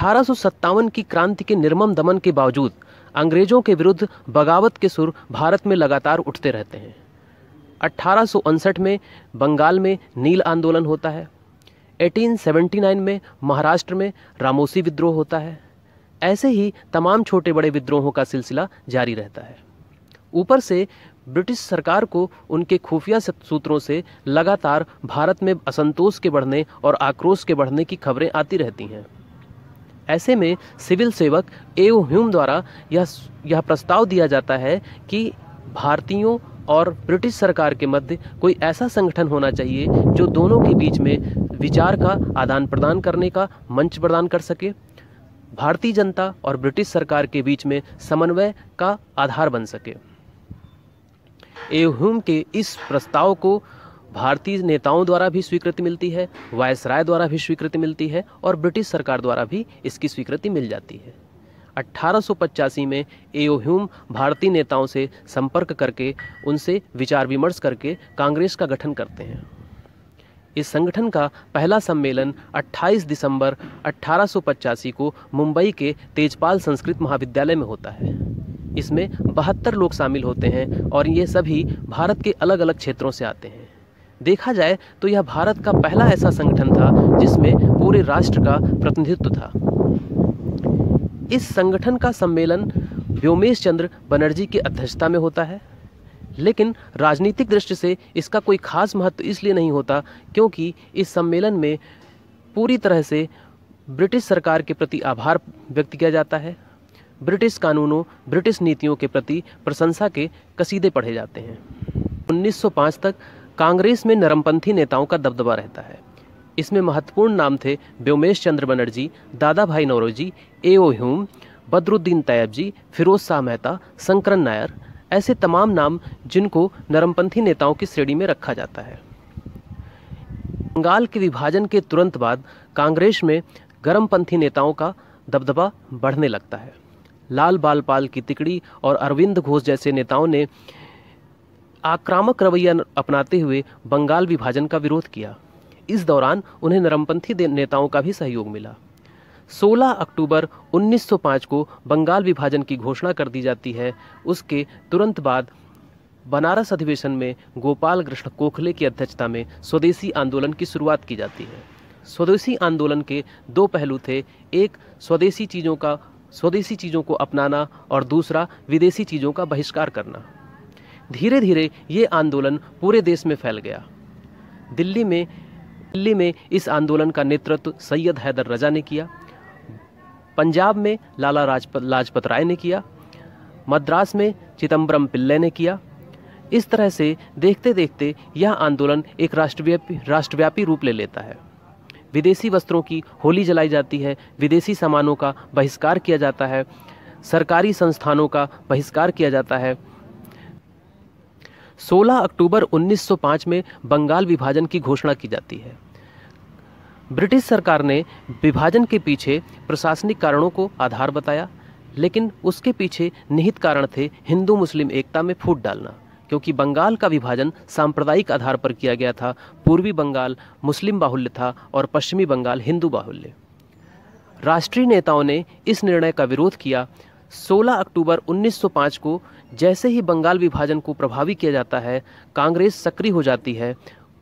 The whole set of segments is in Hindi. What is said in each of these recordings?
1857 की क्रांति के निर्मम दमन के बावजूद अंग्रेजों के विरुद्ध बगावत के सुर भारत में लगातार उठते रहते हैं। 1859 में बंगाल में नील आंदोलन होता है। 1879 में महाराष्ट्र में रामोसी विद्रोह होता है। ऐसे ही तमाम छोटे बड़े विद्रोहों का सिलसिला जारी रहता है। ऊपर से ब्रिटिश सरकार को उनके खुफिया सूत्रों से लगातार भारत में असंतोष के बढ़ने और आक्रोश के बढ़ने की खबरें आती रहती हैं। ऐसे में सिविल सेवक ए.ओ. ह्यूम द्वारा यह प्रस्ताव दिया जाता है कि भारतीयों और ब्रिटिश सरकार के मध्य कोई ऐसा संगठन होना चाहिए जो दोनों के बीच में विचार का आदान प्रदान करने का मंच प्रदान कर सके, भारतीय जनता और ब्रिटिश सरकार के बीच में समन्वय का आधार बन सके। ए.ओ. ह्यूम के इस प्रस्ताव को भारतीय नेताओं द्वारा भी स्वीकृति मिलती है, वायसराय द्वारा भी स्वीकृति मिलती है और ब्रिटिश सरकार द्वारा भी इसकी स्वीकृति मिल जाती है। 1885 में ए.ओ. ह्यूम भारतीय नेताओं से संपर्क करके उनसे विचार विमर्श करके कांग्रेस का गठन करते हैं। इस संगठन का पहला सम्मेलन 28 दिसंबर 1885 को मुंबई के तेजपाल संस्कृत महाविद्यालय में होता है। इसमें 72 लोग शामिल होते हैं और ये सभी भारत के अलग अलग क्षेत्रों से आते हैं। देखा जाए तो यह भारत का पहला ऐसा संगठन था जिसमें पूरे राष्ट्र का प्रतिनिधित्व था। इस संगठन का सम्मेलन व्योमेश चंद्र बनर्जी की अध्यक्षता में होता है, लेकिन राजनीतिक दृष्टि से इसका कोई खास महत्व इसलिए नहीं होता क्योंकि इस सम्मेलन में पूरी तरह से ब्रिटिश सरकार के प्रति आभार व्यक्त किया जाता है। ब्रिटिश कानूनों, ब्रिटिश नीतियों के प्रति प्रशंसा के कसीदे पढ़े जाते हैं। 1905 तक कांग्रेस में नरमपंथी नेताओं का दबदबा रहता है। इसमें महत्वपूर्ण नाम थे व्योमेश चंद्र बनर्जी, दादा भाई नौरोजी, ए.ओ. ह्यूम, बदरुद्दीन तैयब जी, फिरोज शाह मेहता, शंकरन नायर, ऐसे तमाम नाम जिनको नरमपंथी नेताओं की श्रेणी में रखा जाता है। बंगाल के विभाजन के तुरंत बाद कांग्रेस में गर्मपंथी नेताओं का दबदबा बढ़ने लगता है। लाल बाल पाल की तिकड़ी और अरविंद घोष जैसे नेताओं ने आक्रामक रवैया अपनाते हुए बंगाल विभाजन का विरोध किया। इस दौरान उन्हें नरमपंथी नेताओं का भी सहयोग मिला। 16 अक्टूबर 1905 को बंगाल विभाजन की घोषणा कर दी जाती है। उसके तुरंत बाद बनारस अधिवेशन में गोपाल कृष्ण गोखले की अध्यक्षता में स्वदेशी आंदोलन की शुरुआत की जाती है। स्वदेशी आंदोलन के दो पहलू थे, एक स्वदेशी चीज़ों को अपनाना और दूसरा विदेशी चीज़ों का बहिष्कार करना। धीरे धीरे ये आंदोलन पूरे देश में फैल गया। दिल्ली में इस आंदोलन का नेतृत्व सैयद हैदर रजा ने किया, पंजाब में लाला लाजपत राय ने किया, मद्रास में चिदम्बरम पिल्ले ने किया। इस तरह से देखते देखते यह आंदोलन एक राष्ट्रव्यापी रूप ले लेता है। विदेशी वस्त्रों की होली जलाई जाती है, विदेशी सामानों का बहिष्कार किया जाता है, सरकारी संस्थानों का बहिष्कार किया जाता है। 16 अक्टूबर 1905 में बंगाल विभाजन की घोषणा की जाती है। ब्रिटिश सरकार ने विभाजन के पीछे प्रशासनिक कारणों को आधार बताया, लेकिन उसके पीछे निहित कारण थे हिंदू मुस्लिम एकता में फूट डालना, क्योंकि बंगाल का विभाजन सांप्रदायिक आधार पर किया गया था। पूर्वी बंगाल मुस्लिम बाहुल्य था और पश्चिमी बंगाल हिंदू बाहुल्य। राष्ट्रीय नेताओं ने इस निर्णय का विरोध किया। 16 अक्टूबर 1905 को जैसे ही बंगाल विभाजन को प्रभावी किया जाता है, कांग्रेस सक्रिय हो जाती है।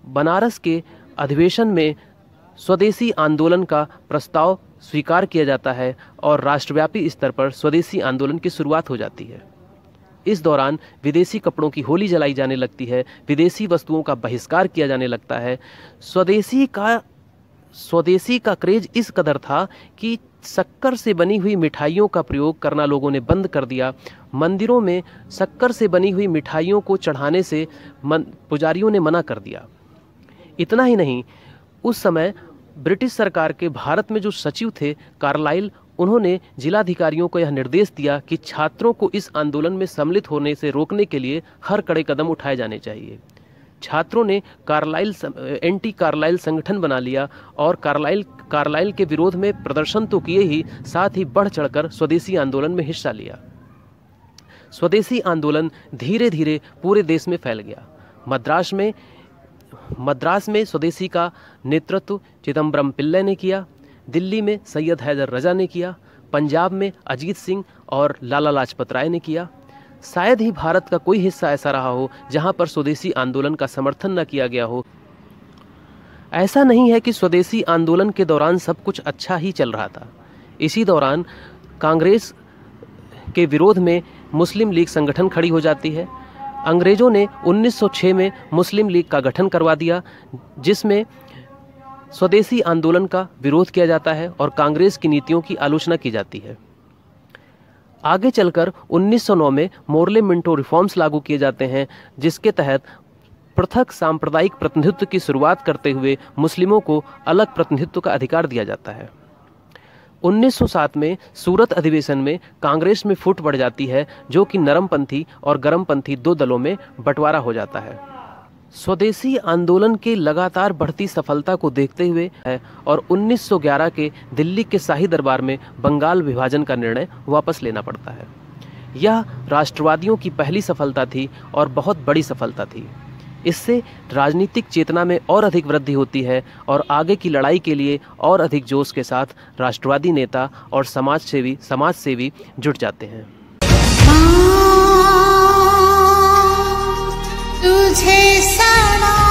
बनारस के अधिवेशन में स्वदेशी आंदोलन का प्रस्ताव स्वीकार किया जाता है और राष्ट्रव्यापी स्तर पर स्वदेशी आंदोलन की शुरुआत हो जाती है। इस दौरान विदेशी कपड़ों की होली जलाई जाने लगती है, विदेशी वस्तुओं का बहिष्कार किया जाने लगता है। स्वदेशी का क्रेज इस कदर था कि शक्कर से बनी हुई मिठाइयों का प्रयोग करना लोगों ने बंद कर दिया। मंदिरों में शक्कर से बनी हुई मिठाइयों को चढ़ाने से पुजारियों ने मना कर दिया। इतना ही नहीं, उस समय ब्रिटिश सरकार के भारत में जो सचिव थे कार्लाइल, उन्होंने जिलाधिकारियों को यह निर्देश दिया कि छात्रों को इस आंदोलन में सम्मिलित होने से रोकने के लिए हर कड़े कदम उठाए जाने चाहिए। छात्रों ने एंटी कार्लाइल संगठन बना लिया और कार्लाइल के विरोध में प्रदर्शन तो किए ही, साथ ही बढ़ चढ़कर स्वदेशी आंदोलन में हिस्सा लिया। स्वदेशी आंदोलन धीरे धीरे पूरे देश में फैल गया। मद्रास में स्वदेशी का नेतृत्व चिदम्बरम पिल्ले ने किया। दिल्ली में सैयद हैदर रजा ने किया, पंजाब में अजीत सिंह और लाला लाजपत राय ने किया। शायद ही भारत का कोई हिस्सा ऐसा रहा हो जहां पर स्वदेशी आंदोलन का समर्थन न किया गया हो। ऐसा नहीं है कि स्वदेशी आंदोलन के दौरान सब कुछ अच्छा ही चल रहा था। इसी दौरान कांग्रेस के विरोध में मुस्लिम लीग संगठन खड़ी हो जाती है। अंग्रेज़ों ने 1906 में मुस्लिम लीग का गठन करवा दिया, जिसमें स्वदेशी आंदोलन का विरोध किया जाता है और कांग्रेस की नीतियों की आलोचना की जाती है। आगे चलकर 1909 में मोर्ले मिंटो रिफॉर्म्स लागू किए जाते हैं, जिसके तहत पृथक सांप्रदायिक प्रतिनिधित्व की शुरुआत करते हुए मुस्लिमों को अलग प्रतिनिधित्व का अधिकार दिया जाता है। 1907 में सूरत अधिवेशन में कांग्रेस में फूट पड़ जाती है, जो कि नरमपंथी और गरमपंथी दो दलों में बंटवारा हो जाता है। स्वदेशी आंदोलन के लगातार बढ़ती सफलता को देखते हुए है और 1911 के दिल्ली के शाही दरबार में बंगाल विभाजन का निर्णय वापस लेना पड़ता है। यह राष्ट्रवादियों की पहली सफलता थी और बहुत बड़ी सफलता थी। इससे राजनीतिक चेतना में और अधिक वृद्धि होती है और आगे की लड़ाई के लिए और अधिक जोश के साथ राष्ट्रवादी नेता और समाज सेवी जुट जाते हैं। तुझे सना